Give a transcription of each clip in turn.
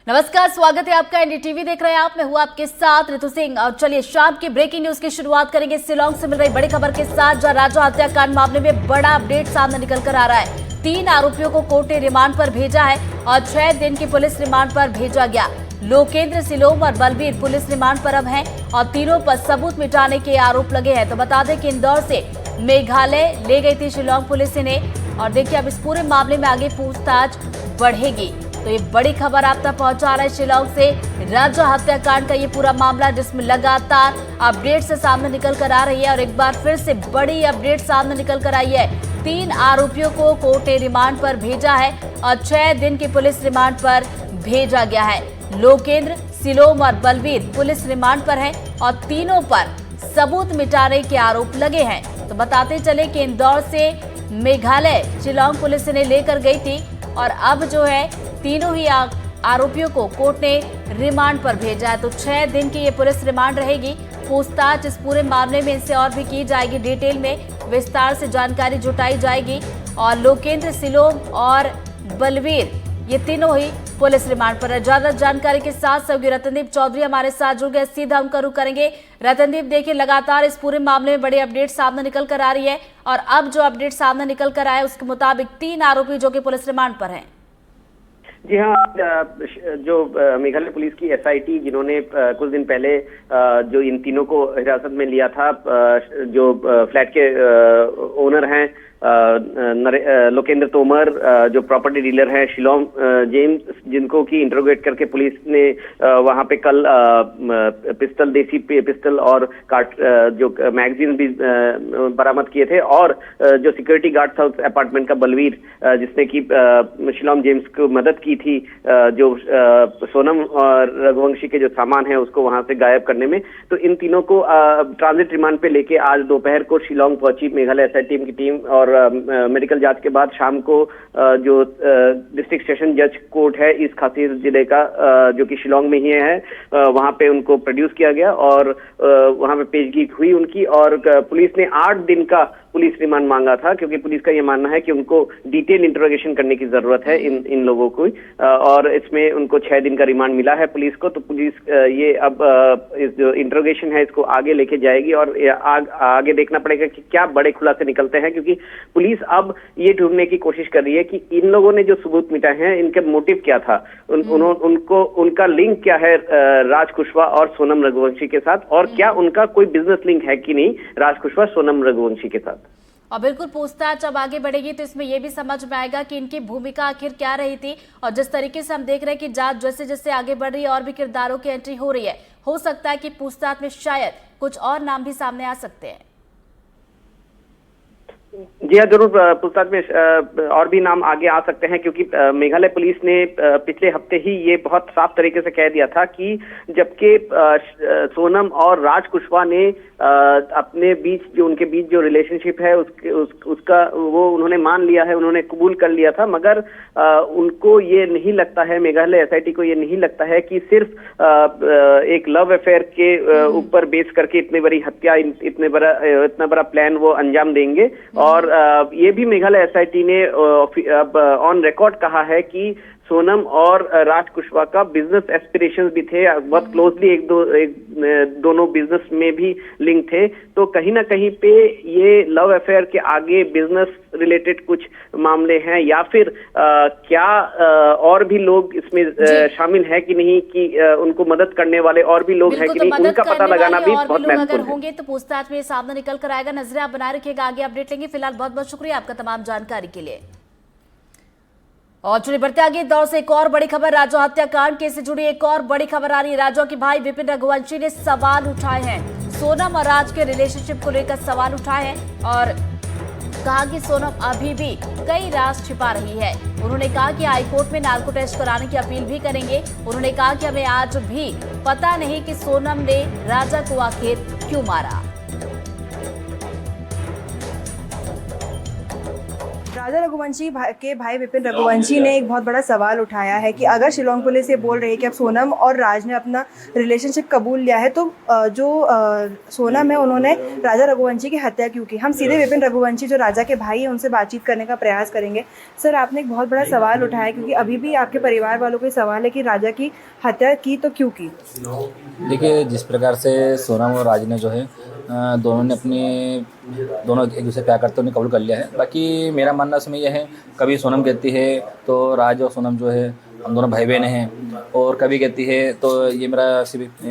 नमस्कार, स्वागत है आपका। एनडीटीवी देख रहे हैं आप। मैं हूं आपके साथ ऋतु सिंह। और चलिए शाम की ब्रेकिंग न्यूज की शुरुआत करेंगे शिलांग से मिल रही बड़ी खबर के साथ, जहां राजा हत्याकांड मामले में बड़ा अपडेट सामने निकल कर आ रहा है। 3 आरोपियों को कोर्ट ने रिमांड पर भेजा है और 6 दिन की पुलिस रिमांड पर भेजा गया। लोकेंद्र, सिलोम और बलबीर पुलिस रिमांड पर अब हैं और तीनों पर सबूत मिटाने के आरोप लगे हैं। तो बता दें कि इंदौर से मेघालय ले गई थी शिलांग पुलिस इन्हें। और देखिए अब इस पूरे मामले में आगे पूछताछ बढ़ेगी। तो ये बड़ी खबर आप तक पहुंचा रहा है शिलांग से राजा हत्याकांड का ये पूरा मामला, जिसमें लगातार अपडेट से सामने निकल कर आ रही है। और एक बार फिर से बड़ी अपडेट सामने निकल कर आई है। 3 आरोपियों को कोर्ट ने रिमांड पर भेजा है और 6 दिन की पुलिस रिमांड पर भेजा गया है। लोकेंद्र, सिलोम और बलबीर पुलिस रिमांड पर है और तीनों पर सबूत मिटाने के आरोप लगे हैं। तो बताते चले कि इंदौर से मेघालय शिलांग पुलिस इन्हें लेकर गई थी और अब जो है तीनों ही आरोपियों को कोर्ट ने रिमांड पर भेजा है। तो 6 दिन की ये पुलिस रिमांड रहेगी। पूछताछ इस पूरे मामले में इनसे और भी की जाएगी, डिटेल में विस्तार से जानकारी जुटाई जाएगी। और लोकेंद्र, सिलोम और बलबीर ये तीनों ही पुलिस रिमांड पर है। ज्यादा जानकारी के साथ सहयोगी रतनदीप चौधरी हमारे साथ जुड़ गए, सीधा हम रुख करेंगे। रतनदीप, देखिए लगातार इस पूरे मामले में बड़ी अपडेट सामने निकल कर आ रही है और अब जो अपडेट सामने निकल कर आया उसके मुताबिक 3 आरोपी जो कि पुलिस रिमांड पर हैं। जी हाँ, जो मेघालय पुलिस की एसआईटी जिन्होंने कुछ दिन पहले जो इन तीनों को हिरासत में लिया था, जो फ्लैट के ओनर हैं लोकेंद्र तोमर, जो प्रॉपर्टी डीलर है शिलोंग जेम्स, जिनको की इंटरोगेट करके पुलिस ने वहां पे कल पिस्टल, देसी पिस्टल और जो मैगजीन भी बरामद किए थे। और जो सिक्योरिटी गार्ड था उस अपार्टमेंट का बलवीर, जिसने की शिलोंग जेम्स को मदद की थी जो सोनम और रघुवंशी के जो सामान है उसको वहां से गायब करने में। तो इन तीनों को ट्रांजिट रिमांड पे लेके आज दोपहर को शिलोंग पहुंची मेघालय एसआईटी की टीम। और मेडिकल जांच के बाद शाम को जो डिस्ट्रिक्ट सेशन जज कोर्ट है ईस्ट खासी जिले का, जो कि शिलोंग में ही है, वहां पे उनको प्रोड्यूस किया गया और वहां पे पेशगी हुई उनकी। और पुलिस ने 8 दिन का पुलिस रिमांड मांगा था, क्योंकि पुलिस का ये मानना है कि उनको डिटेल इंटरोगेशन करने की जरूरत है इन लोगों को। और इसमें उनको 6 दिन का रिमांड मिला है पुलिस को। तो पुलिस ये अब इस जो इंटरोगेशन है इसको आगे लेके जाएगी और आगे देखना पड़ेगा कि क्या बड़े खुलासे निकलते हैं, क्योंकि पुलिस अब ये ढूंढने की कोशिश कर रही है कि इन लोगों ने जो सबूत मिटाए हैं इनके मोटिव क्या था, उनका लिंक क्या है राज कुशवाहा और सोनम रघुवंशी के साथ, और क्या उनका कोई बिजनेस लिंक है कि नहीं राज कुशवाहा सोनम रघुवंशी के साथ। और बिल्कुल पूछताछ अब आगे बढ़ेगी तो इसमें यह भी समझ में आएगा कि इनकी भूमिका आखिर क्या रही थी। और जिस तरीके से हम देख रहे हैं कि जांच जैसे जैसे आगे बढ़ रही है और भी किरदारों की एंट्री हो रही है, हो सकता है कि पूछताछ में शायद कुछ और नाम भी सामने आ सकते हैं। जी हाँ, जरूर पूछताछ में और भी नाम आगे आ सकते हैं, क्योंकि मेघालय पुलिस ने पिछले हफ्ते ही ये बहुत साफ तरीके से कह दिया था कि जबकि सोनम और राज कुशवाहा ने अपने बीच जो उनके बीच जो रिलेशनशिप है उसका वो उन्होंने मान लिया है, उन्होंने कबूल कर लिया था, मगर उनको ये नहीं लगता है, मेघालय एसआईटी को ये नहीं लगता है कि सिर्फ एक लव अफेयर के ऊपर बेस करके इतनी बड़ी हत्या, इतना बड़ा प्लान वो अंजाम देंगे। और ये भी मेघालय एसआईटी ने अब ऑन रिकॉर्ड कहा है कि सोनम और राज कुशवाहा का बिजनेस एस्पिरेशंस भी थे, बहुत क्लोजली दोनों बिजनेस में भी लिंक थे। तो कहीं ना कहीं पे ये लव अफेयर के आगे बिजनेस रिलेटेड कुछ मामले हैं, या फिर क्या और भी लोग इसमें शामिल है कि नहीं, कि उनको मदद करने वाले और भी लोग हैं कि नहीं, उनका पता लगाना भी बहुत महत्वपूर्ण है। होंगे तो पूछताछ में सामने निकल कर आएगा। नजरें आप बनाए रखिएगा, आगे अपडेट लेंगे। फिलहाल बहुत बहुत शुक्रिया आपका तमाम जानकारी के लिए। और चलिए बढ़ते आगे दौर से एक और बड़ी खबर, राजा हत्याकांड केस से जुड़ी एक और बड़ी खबर आ रही है। राजा के भाई विपिन रघुवंशी ने सवाल उठाए हैं, सोनम और राज के रिलेशनशिप को लेकर सवाल उठाए हैं और कहा कि सोनम अभी भी कई राज छिपा रही है। उन्होंने कहा कि हाईकोर्ट में नार्को टेस्ट कराने की अपील भी करेंगे। उन्होंने कहा कि हमें आज भी पता नहीं कि सोनम ने राजा को आखिर क्यों मारा। राजा रघुवंशी के भाई विपिन रघुवंशी ने एक बहुत बड़ा सवाल उठाया है कि अगर शिलोंग पुलिस ये बोल रही है कि अब सोनम और राज ने अपना रिलेशनशिप कबूल लिया है तो जो सोनम है उन्होंने राजा रघुवंशी की हत्या क्यों की। हम सीधे विपिन रघुवंशी जो राजा के भाई हैं उनसे बातचीत करने का प्रयास करेंगे। सर, आपने एक बहुत बड़ा सवाल उठाया क्योंकि अभी भी आपके परिवार वालों को ये सवाल है कि राजा की हत्या की तो क्यों की। देखिए, जिस प्रकार से सोनम और राज ने जो है दोनों एक दूसरे प्यार करते उन्हें कबूल कर लिया है। बाकी मेरा मानना इसमें यह है, कभी सोनम कहती है तो राज और सोनम जो है हम दोनों भाई बहन हैं, और कभी कहती है तो ये मेरा सिर्फ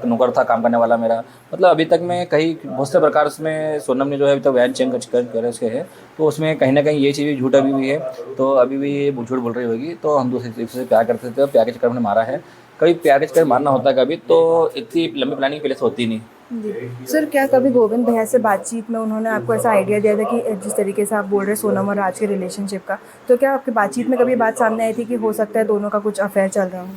नौकर था, काम करने वाला मेरा। मतलब अभी तक मैं बहुत से प्रकार उसमें सोनम ने जो है अभी तक बयान चेंज कर उसके है, तो उसमें कहीं ना कहीं ये चीज़ झूठ अभी भी है, तो अभी भी ये झूठ बोल रही होगी। तो हम दूसरे से प्यार करते थे, प्यार के चक्कर में मारा है। कभी प्यार के चक्कर मारना होता है कभी, तो इतनी लंबी प्लानिंग पहले से होती नहीं। जी सर, क्या कभी गोविंद भैया से बातचीत में उन्होंने आपको ऐसा आइडिया दिया था कि जिस तरीके से आप बोल रहे हैं सोनम और राज के रिलेशनशिप का, तो क्या आपकी बातचीत में कभी बात सामने आई थी कि हो सकता है दोनों का कुछ अफेयर चल रहा हो?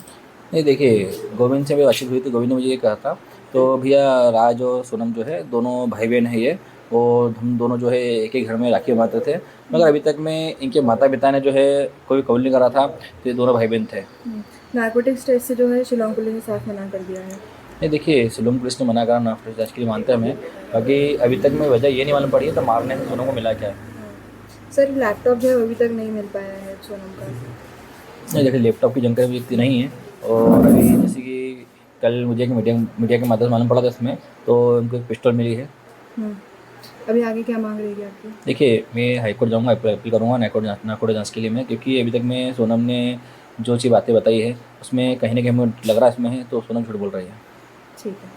नहीं, देखिए, गोविंद से भी बातचीत हुई थी। गोविंद ने मुझे ये कहा था, तो भैया राज और सोनम जो है दोनों भाई बहन है ये, और हम दोनों जो है एक ही घर में राखी बांधते थे। मगर अभी तक में इनके माता पिता ने जो है कोई कबूल नहीं करा था, तो ये दोनों भाई बहन थे। नारकोटिक्स टेस्ट से जो है शिलोंग पुलिस ने साफ मना कर दिया है। नहीं, देखिए, शिलोंग पुलिस ने मना करा, नारकोटिक्स टेस्ट के लिए मानते हैं हमें। बाकी अभी तक में वजह ये नहीं मालूम पड़ी है तो मारने से दोनों को मिला क्या है। सर, लैपटॉप जो है अभी तक नहीं मिल पाया है सोनम का। नहीं, देखिए, लैपटॉप की जानकारी भी इतनी नहीं है, और अभी जैसे कि कल मुझे मीडिया के माध्यम से मालूम पड़ा था इसमें, तो उनको एक पिस्टल मिली है। अभी आगे क्या मांग रहेगी आपकी? देखिए, मैं हाईकोर्ट जाऊँगा, अपील करूँगा नारकोटिक्स जांच के लिए मैं, क्योंकि अभी तक में सोनम ने जो चीज़ बातें बताई है उसमें कहीं ना कहीं हमें लग रहा है इसमें है, तो सोनम झूठ बोल रही है। ठीक है।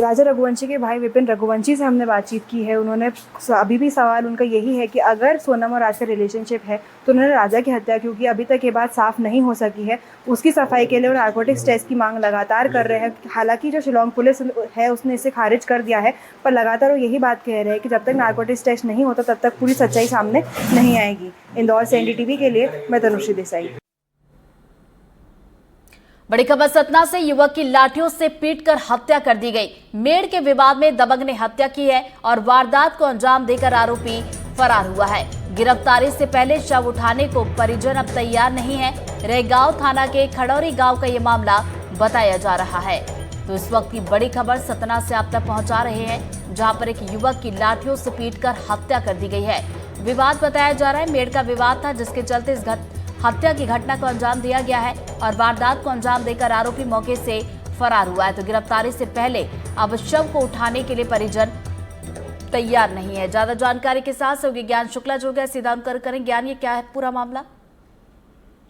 राजा रघुवंशी के भाई विपिन रघुवंशी से हमने बातचीत की है। उन्होंने अभी भी सवाल उनका यही है कि अगर सोनम और राज का रिलेशनशिप है तो उन्होंने राजा की हत्या क्यों की। अभी तक ये बात साफ नहीं हो सकी है। उसकी सफाई के लिए वो नारकोटिक्स टेस्ट की मांग लगातार कर रहे हैं। हालांकि जो शिलोंग पुलिस है उसने इसे खारिज कर दिया है, पर लगातार वो यही बात कह रहे हैं कि जब तक नारकोटिक्स टेस्ट नहीं होता तब तक पूरी सच्चाई सामने नहीं आएगी। इंदौर से NDTV के लिए मैं तनुश्री देसाई। बड़ी खबर सतना से, युवक की लाठियों से पीटकर हत्या कर दी गई। मेड़ के विवाद में दबंग ने हत्या की है और वारदात को अंजाम देकर आरोपी फरार हुआ है। गिरफ्तारी से पहले शव उठाने को परिजन अब तैयार नहीं है। रेगांव थाना के खड़ौरी गांव का ये मामला बताया जा रहा है। तो इस वक्त की बड़ी खबर सतना से आप तक पहुंचा रहे हैं, जहां पर एक युवक की लाठियों से पीटकर हत्या कर दी गई है। विवाद बताया जा रहा है, मेड़ का विवाद था, जिसके चलते इस हत्या की घटना को अंजाम दिया गया है और वारदात को अंजाम देकर आरोपी मौके से फरार हुआ है। तो गिरफ्तारी से पहले अब शव को उठाने के लिए परिजन तैयार नहीं है। ज्यादा जानकारी के साथ सहयोगी ज्ञान शुक्ला जुड़ गए, सीधा उनकर करें। ज्ञान, ये क्या है पूरा मामला?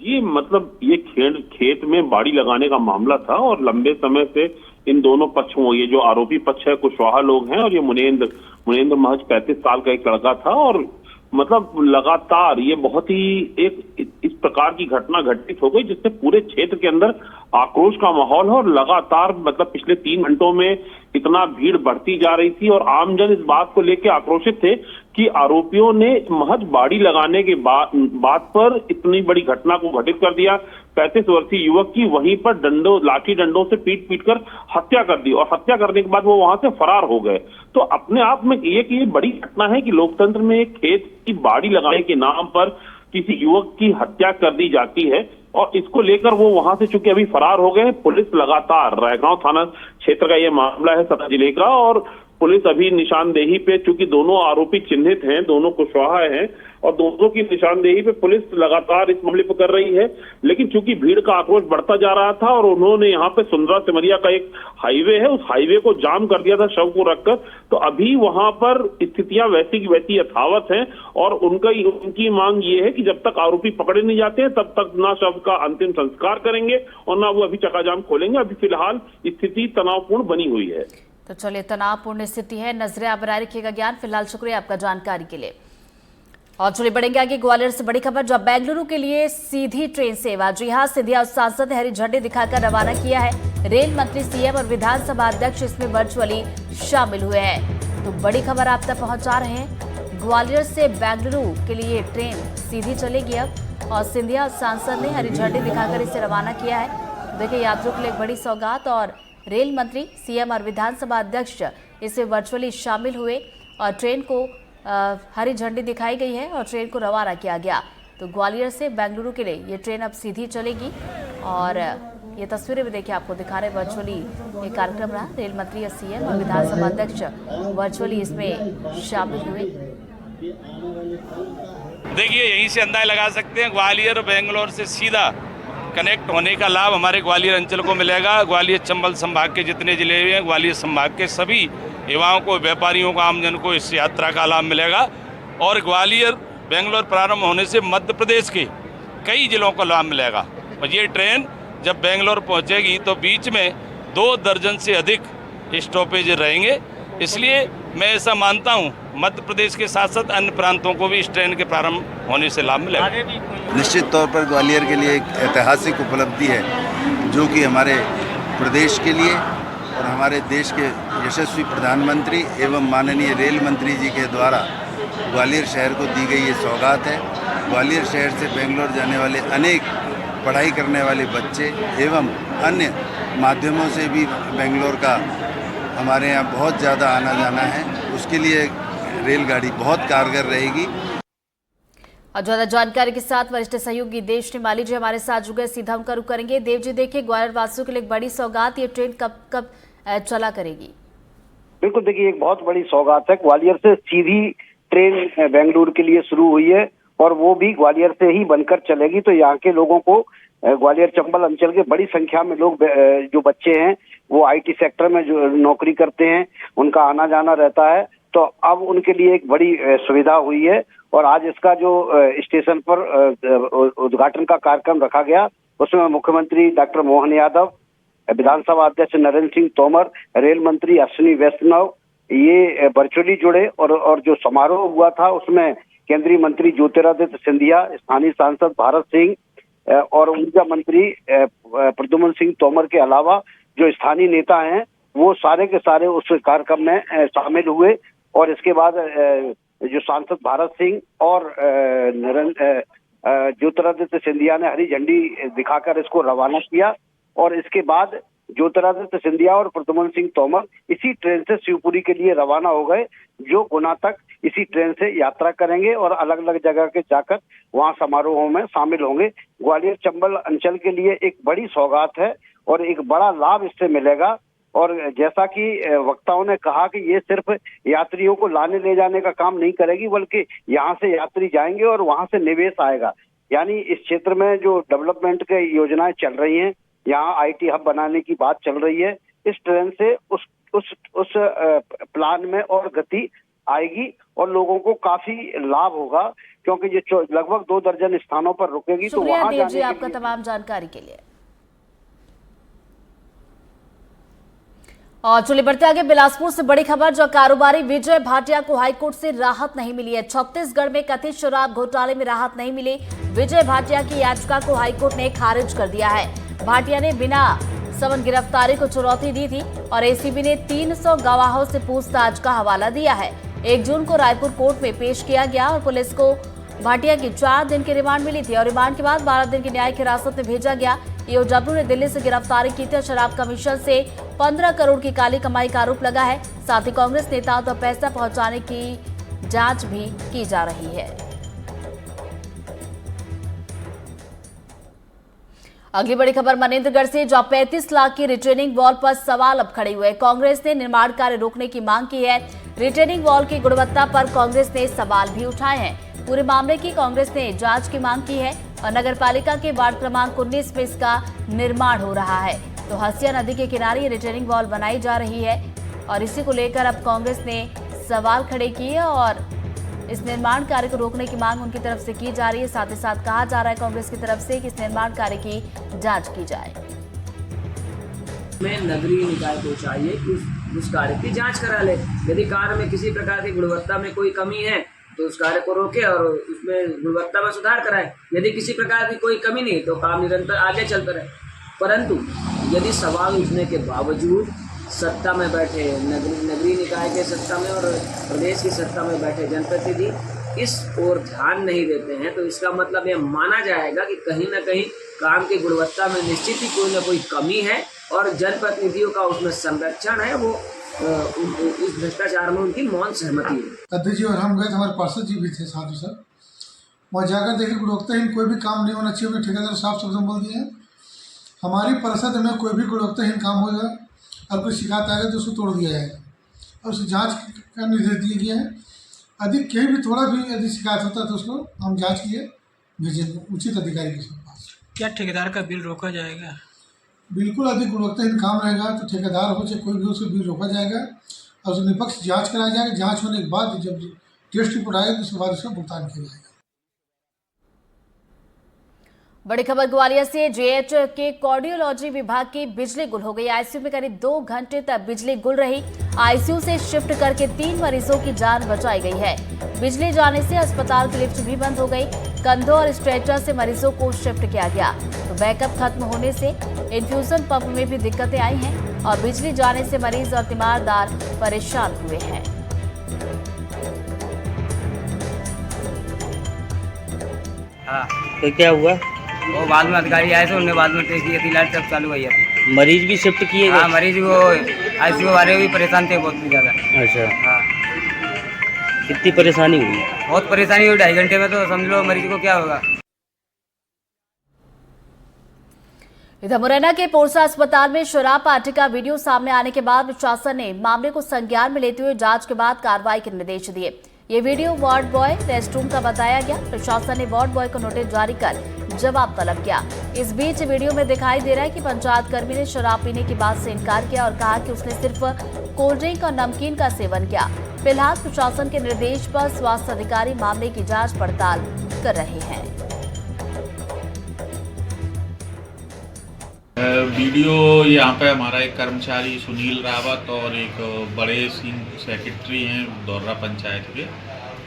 ये मतलब ये खेत में बाड़ी लगाने का मामला था और लंबे समय से इन दोनों पक्षों, ये जो आरोपी पक्ष है कुशवाहा लोग हैं और ये मुनेंद्र महज 35 साल का एक लड़का था, और मतलब लगातार ये बहुत ही एक इस प्रकार की घटना घटित हो गई जिससे पूरे क्षेत्र के अंदर आक्रोश का माहौल है। और लगातार मतलब पिछले 3 घंटों में इतना भीड़ बढ़ती जा रही थी और आमजन इस बात को लेकर आक्रोशित थे कि आरोपियों ने महज बाड़ी लगाने के बात पर इतनी बड़ी घटना को घटित कर दिया। 35 वर्षीय युवक की वहीं पर लाठी डंडों से पीट कर हत्या कर दी और हत्या करने के बाद वो वहां से फरार हो गए। तो अपने आप में ये बड़ी घटना है कि लोकतंत्र में एक खेत की बाड़ी लगाने के नाम पर किसी युवक की हत्या कर दी जाती है, और इसको लेकर वो वहां से चूंकि अभी फरार हो गए। पुलिस लगातार, रायगांव थाना क्षेत्र का ये मामला है सतना जिले का, और पुलिस अभी निशानदेही पे, चूंकि दोनों आरोपी चिन्हित हैं, दोनों कुशवाहा हैं, और दोनों की निशानदेही पे पुलिस लगातार इस मामले पर कर रही है। लेकिन चूंकि भीड़ का आक्रोश बढ़ता जा रहा था और उन्होंने यहाँ पे सुंदरा सिमरिया का एक हाईवे है, उस हाईवे को जाम कर दिया था शव को रखकर। तो अभी वहां पर स्थितियां वैसी की वैसी यथावत हैं और उनकी मांग ये है कि जब तक आरोपी पकड़े नहीं जाते हैं तब तक ना शव का अंतिम संस्कार करेंगे और ना वो अभी चक्काजाम खोलेंगे। अभी फिलहाल स्थिति तनावपूर्ण बनी हुई है। तो चलिए, तनावपूर्ण स्थिति है, नजरें आप बनाए रखिएगा। ज्ञान, फिलहाल शुक्रिया आपका जानकारी के लिए। और चलिए बढ़ेंगे आगे, ग्वालियर से बड़ी खबर, जब बेंगलुरु के लिए सीधी ट्रेन सेवा। जी हां, सिंधिया सांसद ने हरी झंडी दिखाकर रवाना किया है। रेल मंत्री, CM और विधानसभा अध्यक्ष इसमें वर्चुअली शामिल हुए हैं। तो बड़ी खबर आप तक पहुंचा रहे हैं। ग्वालियर से बेंगलुरु के लिए ट्रेन सीधी चलेगी अब, और सिंधिया सांसद ने हरी झंडी दिखाकर इसे रवाना किया है। देखिए, यात्रियों के लिए एक बड़ी सौगात, और रेल मंत्री, CM और विधानसभा अध्यक्ष इसे वर्चुअली शामिल हुए और ट्रेन को हरी झंडी दिखाई गई है और ट्रेन को रवाना किया गया। तो ग्वालियर से बेंगलुरु के लिए ये ट्रेन अब सीधी चलेगी और ये तस्वीरें भी देखिए आपको दिखा रहे वर्चुअली ये कार्यक्रम रहा। रेल मंत्री या सीएम और विधानसभा अध्यक्ष वर्चुअली इसमें शामिल हुए। देखिए यहीं से अंदाजा लगा सकते हैं ग्वालियर और बेंगलोर से सीधा कनेक्ट होने का लाभ हमारे ग्वालियर अंचल को मिलेगा। ग्वालियर चंबल संभाग के जितने जिले हैं, ग्वालियर संभाग के सभी युवाओं को, व्यापारियों को, आमजन को इस यात्रा का लाभ मिलेगा। और ग्वालियर बेंगलोर प्रारंभ होने से मध्य प्रदेश के कई जिलों को लाभ मिलेगा। और ये ट्रेन जब बेंगलोर पहुंचेगी तो बीच में 2 दर्जन से अधिक स्टॉपेज रहेंगे। इसलिए मैं ऐसा मानता हूं मध्य प्रदेश के साथ साथ अन्य प्रांतों को भी इस ट्रेन के प्रारंभ होने से लाभ मिलेगा। निश्चित तौर पर ग्वालियर के लिए एक ऐतिहासिक उपलब्धि है, जो कि हमारे प्रदेश के लिए और हमारे देश के यशस्वी प्रधानमंत्री एवं माननीय रेल मंत्री जी के द्वारा ग्वालियर शहर को दी गई ये सौगात है। ग्वालियर शहर से बेंगलोर जाने वाले अनेक पढ़ाई करने वाले बच्चे एवं अन्य माध्यमों से भी बेंगलोर का हमारे यहाँ बहुत ज़्यादा आना जाना है। उसके लिए रेलगाड़ी बहुत कारगर रहेगी। और ज्यादा जानकारी के साथ वरिष्ठ सहयोगी देवश्री माली जी हमारे साथ जुड़ गए, सीधा उनका रुख करेंगे। देव जी, देखिए ग्वालियर वासियों के लिए एक बड़ी सौगात, ये ट्रेन कब चला करेगी? बिल्कुल, देखिए एक बहुत बड़ी सौगात है। ग्वालियर से सीधी ट्रेन बेंगलुरु के लिए शुरू हुई है और वो भी ग्वालियर से ही बनकर चलेगी। तो यहाँ के लोगों को, ग्वालियर चंबल अंचल के बड़ी संख्या में लोग, जो बच्चे हैं वो आईटी सेक्टर में जो नौकरी करते हैं, उनका आना जाना रहता है। तो अब उनके लिए एक बड़ी सुविधा हुई है। और आज इसका जो स्टेशन पर उद्घाटन का कार्यक्रम रखा गया, उसमें मुख्यमंत्री डॉक्टर मोहन यादव, विधानसभा अध्यक्ष नरेंद्र सिंह तोमर, रेल मंत्री अश्विनी वैष्णव ये वर्चुअली जुड़े। और जो समारोह हुआ था उसमें केंद्रीय मंत्री ज्योतिरादित्य सिंधिया, स्थानीय सांसद भारत सिंह और ऊर्जा मंत्री प्रद्युम्न सिंह तोमर के अलावा जो स्थानीय नेता हैं वो सारे के सारे उस कार्यक्रम में शामिल हुए। और इसके बाद जो सांसद भारत सिंह और ज्योतिरादित्य सिंधिया ने हरी झंडी दिखाकर इसको रवाना किया। और इसके बाद ज्योतिरादित्य सिंधिया और प्रद्युम्न सिंह तोमर इसी ट्रेन से शिवपुरी के लिए रवाना हो गए, जो गुना तक इसी ट्रेन से यात्रा करेंगे और अलग अलग जगह के जाकर वहां समारोहों में शामिल होंगे। ग्वालियर चंबल अंचल के लिए एक बड़ी सौगात है और एक बड़ा लाभ इससे मिलेगा। और जैसा कि वक्ताओं ने कहा कि ये सिर्फ यात्रियों को लाने ले जाने का काम नहीं करेगी, बल्कि यहाँ से यात्री जाएंगे और वहां से निवेश आएगा। यानी इस क्षेत्र में जो डेवलपमेंट की योजनाएं चल रही हैं, यहाँ आईटी हब बनाने की बात चल रही है, इस ट्रेन से उस प्लान में और गति आएगी और लोगों को काफी लाभ होगा, क्योंकि ये लगभग 2 दर्जन स्थानों पर रुकेगी। तो वहां देव जी आपका तमाम जानकारी के लिए। और चलिए बढ़ते आगे, बिलासपुर से बड़ी खबर, जो कारोबारी विजय भाटिया को हाईकोर्ट से राहत नहीं मिली है। छत्तीसगढ़ में कथित शराब घोटाले में राहत नहीं मिली। विजय भाटिया की याचिका को हाईकोर्ट ने खारिज कर दिया है। भाटिया ने बिना समन गिरफ्तारी को चुनौती दी थी और एसीबी ने 300 गवाहों से पूछताछ का हवाला दिया है। 1 जून को रायपुर कोर्ट में पेश किया गया और पुलिस को भाटिया की 4 दिन की रिमांड मिली थी और रिमांड के बाद 12 दिन की न्यायिक हिरासत में भेजा गया। ईओडब्ल्यू ने दिल्ली से गिरफ्तारी की थी और शराब कमीशन से 15 करोड़ की काली कमाई का आरोप लगा है। साथ ही कांग्रेस नेताओं तक पैसा पहुंचाने की जांच भी की जा रही है। अगली बड़ी खबर मनेंद्रगढ़ से, जहां 35 लाख की रिटेनिंग वॉल पर सवाल अब खड़े हुए। कांग्रेस ने निर्माण कार्य रोकने की मांग की है। रिटेनिंग वॉल की गुणवत्ता पर कांग्रेस ने सवाल भी उठाए हैं। पूरे मामले की कांग्रेस ने जांच की मांग की है और नगर पालिका के वार्ड क्रमांक 19 में इसका निर्माण हो रहा है। तो हसिया नदी के किनारे रिटेनिंग वॉल बनाई जा रही है और इसी को लेकर अब कांग्रेस ने सवाल खड़े किए और इस निर्माण कार्य को रोकने की मांग उनकी तरफ से की जा रही है। साथ ही साथ कहा जा रहा है कांग्रेस की तरफ से कि इस निर्माण कार्य की जांच की जाए। में नगरीय निकाय को चाहिए कि उस कार्य की जांच करा ले। यदि कार्य में किसी प्रकार की गुणवत्ता में कोई कमी है तो उस कार्य को रोके और उसमें गुणवत्ता में सुधार कराए। यदि किसी प्रकार की कोई कमी नहीं तो काम निरंतर आगे चलता रहे। परंतु यदि सवाल उठने के बावजूद सत्ता में बैठे नगरीय निकाय के सत्ता में और प्रदेश की सत्ता में बैठे जनप्रतिनिधि इस ओर ध्यान नहीं देते हैं, तो इसका मतलब यह माना जाएगा कि कहीं ना कहीं काम की गुणवत्ता में निश्चित ही कोई ना कोई कमी है और जनप्रतिनिधियों का उसमें संरक्षण है, वो इस भ्रष्टाचार में उनकी मौन सहमति है। अध्यक्ष जी और हम गए थे, हमारे पार्षद जी भी थे साधु सर, वहाँ जाकर देखे गुणवत्ताहीन कोई भी काम नहीं होना चाहिए। अपने ठेकेदार साफ शब्दों में बोल दिए हैं हमारी परिषद में कोई भी गुणवत्ताहीन काम होगा और कोई शिकायत आएगा तो उसको तोड़ दिया जाएगा और उसकी जांच का निर्देश दिया गया है। अधिक कहीं भी थोड़ा भी यदि शिकायत होता है तो उसको हम जांच के लिए भेजेंगे उचित अधिकारी के पास। क्या ठेकेदार का बिल रोका जाएगा? बिल्कुल, अधिक गुणवत्ताहीन काम रहेगा तो ठेकेदार हो चाहे कोई भी उसको बिल रोका जाएगा और उसको निष्पक्ष जाँच कराया जाएगा। जाँच होने के बाद जब टेस्ट रिपोर्ट आएगा तो उसके बाद उसका भुगतान किया जाएगा। बड़ी खबर ग्वालियर से। जेएच के कार्डियोलॉजी विभाग की बिजली गुल हो गई। आईसीयू में करीब 2 घंटे तक बिजली गुल रही। आईसीयू से शिफ्ट करके 3 मरीजों की जान बचाई गई है। बिजली जाने से अस्पताल की लिफ्ट भी बंद हो गई। कंधों और स्ट्रेचर से मरीजों को शिफ्ट किया गया तो बैकअप खत्म होने से इन्फ्यूजन पंप में भी दिक्कतें आई हैं और बिजली जाने से मरीज और तीमारदार परेशान हुए हैं। हाँ, तो क्या हुआ? वो बाद में अधिकारी आए थे, उन्होंने बाद में टेस्ट की थी, लाइट सब चालू हुई थी। मरीज भी शिफ्ट किए गए? हाँ, मरीज वो आईसीयू वाले भी परेशान थे बहुत ज़्यादा। अच्छा, हाँ, कितनी परेशानी हुई? बहुत परेशानी हुई। 2.5 घंटे में तो समझ लो मरीज को क्या होगा। इधर मुरैना के पोरसा अस्पताल में शराब पार्टी का वीडियो सामने आने के बाद प्रशासन ने मामले को संज्ञान में लेते हुए जांच के बाद कार्रवाई के निर्देश दिए। ये video ward boy rest room का बताया गया। प्रशासन ने वार्ड बॉय को नोटिस जारी कर जवाब तलब किया। इस बीच वीडियो में दिखाई दे रहा है कि पंचायत कर्मी ने शराब पीने की बात से इनकार किया और कहा कि उसने सिर्फ कोल्ड ड्रिंक और नमकीन का सेवन किया। फिलहाल प्रशासन के निर्देश पर स्वास्थ्य अधिकारी मामले की जांच पड़ताल कर रहे हैं। वीडियो यहाँ पे हमारा एक कर्मचारी सुनील रावत और एक बड़े सेक्रेटरी हैं दौर्रा पंचायत के,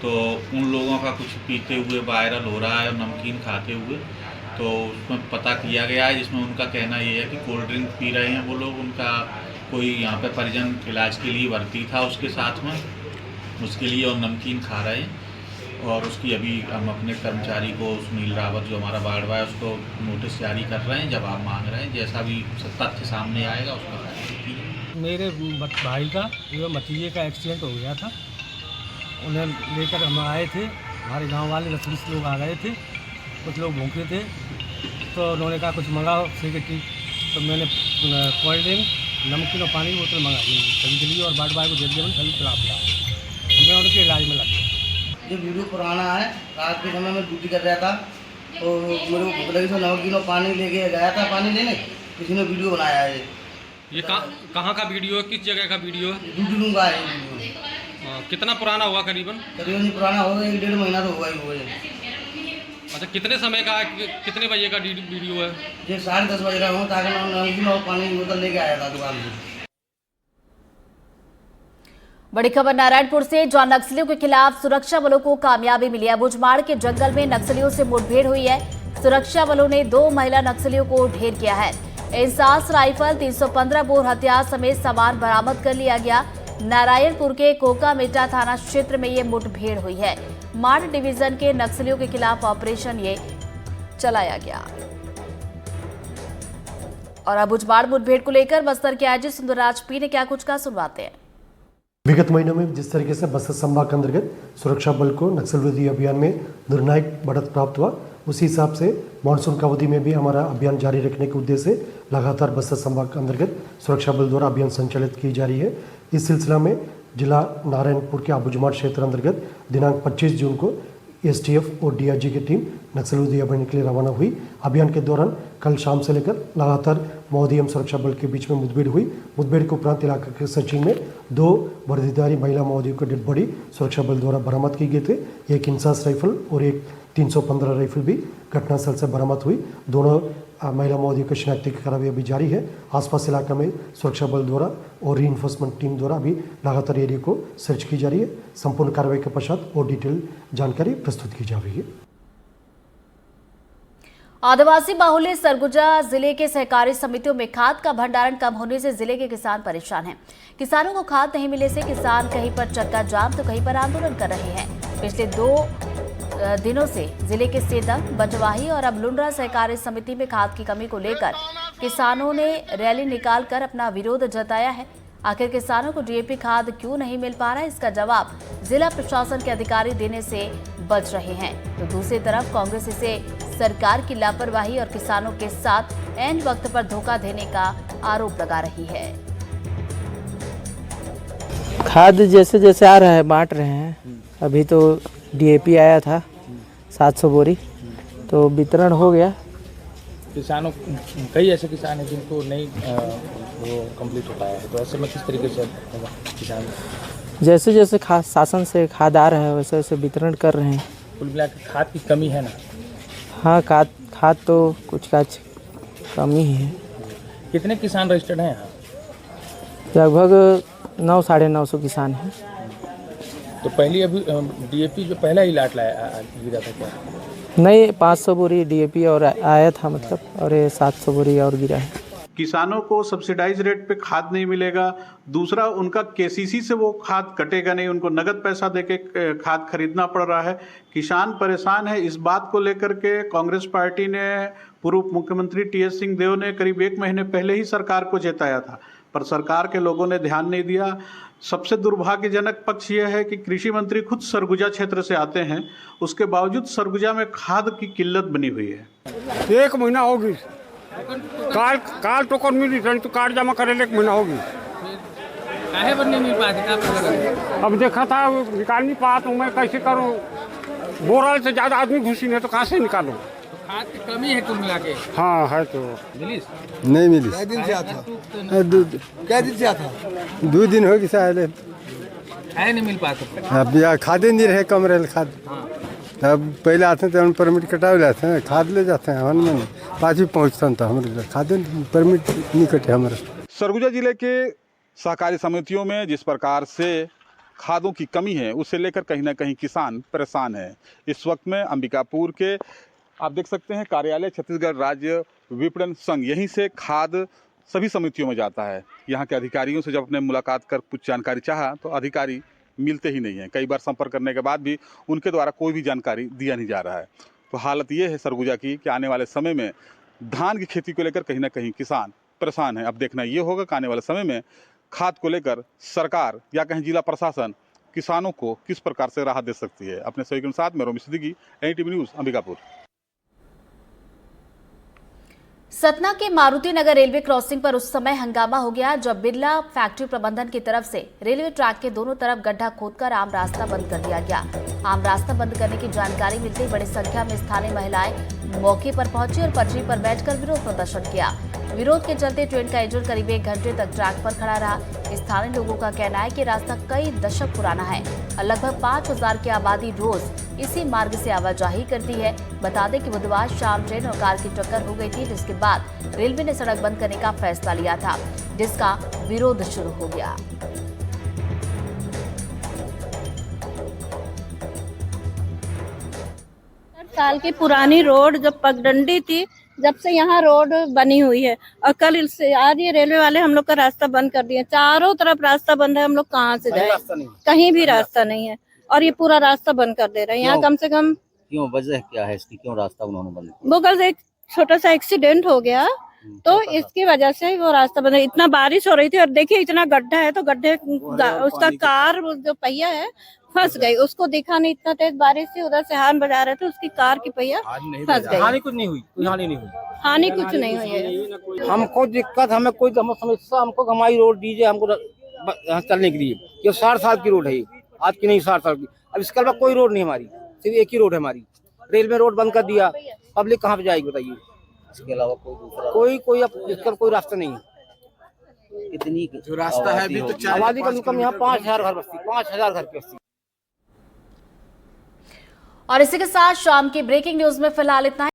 तो उन लोगों का कुछ पीते हुए वायरल हो रहा है, नमकीन खाते हुए। तो उसमें पता किया गया है जिसमें उनका कहना ये है कि कोल्ड ड्रिंक पी रहे हैं वो लोग। उनका कोई यहाँ पे परिजन इलाज के लिए भर्ती था उसके साथ में, उसके लिए और नमकीन खा रहे हैं। और उसकी अभी हम अपने कर्मचारी को सुनील रावत जो हमारा वार्ड बॉय है उसको नोटिस जारी कर रहे हैं, जवाब मांग रहे हैं। जैसा भी तथ्य सामने आएगा उसका मेरे भाई का एवं भतीजे का एक्सीडेंट हो गया था, उन्हें लेकर हम आए थे। हमारे गांव वाले 10-20 लोग आ गए थे, कुछ लोग भूखे थे तो उन्होंने कहा कुछ मंगाओ सेक्रेटरी, तो मैंने कोल्ड ड्रिंक, नमकीन और पानी की बोतल मंगाई सभी के लिए और वार्ड बॉय को दे दिया, सभी पिला पिला। हमें उनके इलाज में लग गया। ये वीडियो पुराना है। रात के समय में ड्यूटी कर रहा था तो मेरे को भूख लगी तो नमकीन और पानी लेके गया था, पानी लेने किसी ने वीडियो बनाया है। ये कहाँ का वीडियो है, किस जगह का वीडियो है? ड्यूटी रूम का है वीडियो। कितना पुराना होगा करीबन? करीबन पुराना होगा 1-1.5 महीना तो होगा ही हुआ। अच्छा, कितने समय का, कितने बजे का वीडियो है? ये 10:30 बजे का हूँ, ताकि नमकीन और पानी की बोतल लेके आया था दुकान से। बड़ी खबर नारायणपुर से, जहां नक्सलियों के खिलाफ सुरक्षा बलों को कामयाबी मिली है। बुजमाड़ के जंगल में नक्सलियों से मुठभेड़ हुई है। सुरक्षा बलों ने 2 महिला नक्सलियों को ढेर किया है। इंसास राइफल, 315 बोर हथियार समेत सामान बरामद कर लिया गया। नारायणपुर के कोकामेटा थाना क्षेत्र में ये मुठभेड़ हुई है। माड़ डिवीजन के नक्सलियों के खिलाफ ऑपरेशन ये चलाया गया। और अब बुजमाड़ मुठभेड़ को लेकर बस्तर के आईजी सुंदरराज पी ने क्या कुछ कहा, सुनवाते हैं। विगत महीनों में जिस तरीके से बस्तर संभाग के अंतर्गत सुरक्षा बल को नक्सल विरोधी अभियान में निर्णायक बढ़त प्राप्त हुआ, उसी हिसाब से मानसून का अवधि में भी हमारा अभियान जारी रखने के उद्देश्य से लगातार बस्तर संभाग के अंतर्गत सुरक्षा बल द्वारा अभियान संचालित की जा रही है। इस सिलसिला में जिला नारायणपुर के बुजमाड़ क्षेत्र अंतर्गत दिनांक 25 जून को एसटीएफ और डीआईजी की टीम नक्सल विरोधी अभियान के लिए रवाना हुई। अभियान के दौरान कल शाम से लेकर लगातार माओवादी एवं सुरक्षा बल के बीच में मुठभेड़ हुई। मुठभेड़ के उपरांत इलाके के सर्चिंग में 2 वर्दीधारी महिला माओवादियों की डेड बॉडी सुरक्षा बल द्वारा बरामद की गए थे। एक इंसास राइफल और एक 315 राइफल भी घटनास्थल से बरामद हुई। दोनों महिला माओवादियों की शिनाख्ती की कार्रवाई अभी जारी है। आसपास इलाका में सुरक्षा बल द्वारा और रीइंफोर्समेंट टीम द्वारा अभी लगातार एरिया को सर्च की जा रही है। संपूर्ण कार्रवाई के पश्चात और डिटेल जानकारी प्रस्तुत की जा रही है। आदिवासी बाहुल्य सरगुजा जिले के सहकारी समितियों में खाद का भंडारण कम होने से जिले के किसान परेशान हैं। किसानों को खाद नहीं मिलने से किसान कहीं पर चक्का जाम तो कहीं पर आंदोलन कर रहे हैं। पिछले 2 दिनों से जिले के सेदंग, बंजवाही और अब लुंड्रा सहकारी समिति में खाद की कमी को लेकर किसानों ने रैली निकालकर अपना विरोध जताया है। आखिर किसानों को डीएपी खाद क्यों नहीं मिल पा रहा है, इसका जवाब जिला प्रशासन के अधिकारी देने से बच रहे हैं। तो दूसरी तरफ कांग्रेस इसे सरकार की लापरवाही और किसानों के साथ ऐन वक्त पर धोखा देने का आरोप लगा रही है। खाद जैसे जैसे आ रहा है बांट रहे हैं। अभी तो डीएपी आया था 700 बोरी, तो वितरण हो गया। किसानों कई ऐसे किसान हैं जिनको नहीं वो कंप्लीट हो पाया है, तो ऐसे में किस तरीके से होगा किसान? जैसे जैसे खाद शासन से खाद आ रहा है वैसे वैसे वितरण कर रहे हैं। कुल मिला के खाद की कमी है ना? हाँ, खाद तो कुछ का कमी है। कितने किसान रजिस्टर्ड हैं यहाँ? लगभग 900-950 किसान हैं। तो पहली अभी डीएपी जो पहला ही लाट लाया गिरा था क्या? नहीं, 500 बोरी डीएपी और आया था मतलब, और ये 700 बोरी और गिरा है। किसानों को सब्सिडाइज रेट पे खाद नहीं मिलेगा। दूसरा, उनका केसीसी से वो खाद कटेगा नहीं, उनको नगद पैसा देके खाद खरीदना पड़ रहा है। किसान परेशान है। इस बात को लेकर के कांग्रेस पार्टी ने, पूर्व मुख्यमंत्री टीएस सिंहदेव ने करीब 1 महीने पहले ही सरकार को चेताया था, पर सरकार के लोगों ने ध्यान नहीं दिया। सबसे दुर्भाग्यजनक पक्ष यह है कि कृषि मंत्री खुद सरगुजा क्षेत्र से आते हैं, उसके बावजूद सरगुजा में खाद की किल्लत बनी हुई है। 1 महीना होगी, काल टोकन मिली तो कार्ड जमा करे 1 महीना होगी। काहे बनने नहीं पाते? अब देखा था निकाल नहीं पाया, तो मैं कैसे करूँ? बोराल से ज़्यादा आदमी घुसी नहीं तो कहाँ से निकालूँ? खाद की कमी है कुल मिला के। हाँ है। तो नहीं मिली। क्या दिन से आता? क्या दिन से आता? 2 दिन हो गए शायद। नहीं मिल पाता। अब यहाँ खादे नहीं रहे, कम रहे खाद। अब पहले आते थे परमिट कटावे जाते हैं, खाद ले जाते हैं, हम पाँच भी पहुँचता था हमारे खादे परमिट नहीं कटे हमारे। सरगुजा जिले के सहकारी समितियों में जिस प्रकार से खादों की कमी है, उससे लेकर कहीं ना कहीं किसान परेशान है। इस वक्त में अंबिकापुर के आप देख सकते हैं कार्यालय छत्तीसगढ़ राज्य विपणन संघ, यहीं से खाद सभी समितियों में जाता है। यहाँ के अधिकारियों से जब अपने मुलाकात कर कुछ जानकारी चाहा तो अधिकारी मिलते ही नहीं हैं। कई बार संपर्क करने के बाद भी उनके द्वारा कोई भी जानकारी दिया नहीं जा रहा है। तो हालत ये है सरगुजा की कि आने वाले समय में धान की खेती को लेकर कहीं ना कहीं किसान परेशान है। अब देखना ये होगा कि आने वाले समय में खाद को लेकर सरकार या कहीं जिला प्रशासन किसानों को किस प्रकार से राहत दे सकती है। अपने सहयोगी के साथ मैं रोमी सिद्दीकी, एनडीटीवी न्यूज़, अंबिकापुर। सतना के मारुति नगर रेलवे क्रॉसिंग पर उस समय हंगामा हो गया जब बिरला फैक्ट्री प्रबंधन की तरफ से रेलवे ट्रैक के दोनों तरफ गड्ढा खोदकर आम रास्ता बंद कर दिया गया। आम रास्ता बंद करने की जानकारी मिलते ही बड़ी संख्या में स्थानीय महिलाएं मौके पर पहुंची और पटरी पर बैठकर विरोध प्रदर्शन किया। विरोध के चलते ट्रेन का इंजन करीब 1 घंटे तक ट्रैक पर खड़ा रहा। स्थानीय लोगों का कहना है कि रास्ता कई दशक पुराना है और लगभग 5000 की आबादी रोज इसी मार्ग से आवाजाही करती है। बता दें कि बुधवार शाम ट्रेन और कार की टक्कर हो गई थी, जिसके बाद रेलवे ने सड़क बंद करने का फैसला लिया था, जिसका विरोध शुरू हो गया। साल की पुरानी रोड जब पगडंडी थी, जब से यहाँ रोड बनी हुई है और कल से आज ये रेलवे वाले हम लोग का रास्ता बंद कर दिए। चारों तरफ रास्ता बंद है, हम लोग कहाँ से जाए? कहीं भी रास्ता नहीं है और ये पूरा रास्ता बंद कर दे रहे हैं। यहाँ कम से कम क्यों, वजह क्या है इसकी, क्यों रास्ता उन्होंने बंद किया? वो कल एक छोटा सा एक्सीडेंट हो गया तो इसकी वजह से वो रास्ता बंद है। इतना बारिश हो रही थी और देखिए इतना गड्ढा है, तो गड्ढे उसका कार जो पहिया है फंस गई, उसको दिखा नहीं। इतना तेज बारिश थी, उधर से हार्न बजा रहे थे, उसकी कार की पहिया फंस गई। हानि कुछ नहीं हुई, कोई हानि नहीं हुई। हानि कुछ नहीं हुई है। हमको दिक्कत, हमें कोई समस्या, हमको हमारी रोड दीजिए हमको यहाँ चलने के लिए। ये 60 साल की रोड है, आज की नहीं 60 साल की। अब इसके अलावा कोई रोड नहीं हमारी, सिर्फ एक ही रोड है हमारी। रेलवे रोड बंद कर दिया, पब्लिक कहाँ पे जाएगी बताइए? इसके अलावा कोई दूसरा इसका कोई रास्ता नहीं है। कितनी जो रास्ता है अभी तो आबादी कम से कम यहाँ 5000 घर बसती, 5000 घर की बस्ती। और इसी के साथ शाम की ब्रेकिंग न्यूज में फिलहाल इतना।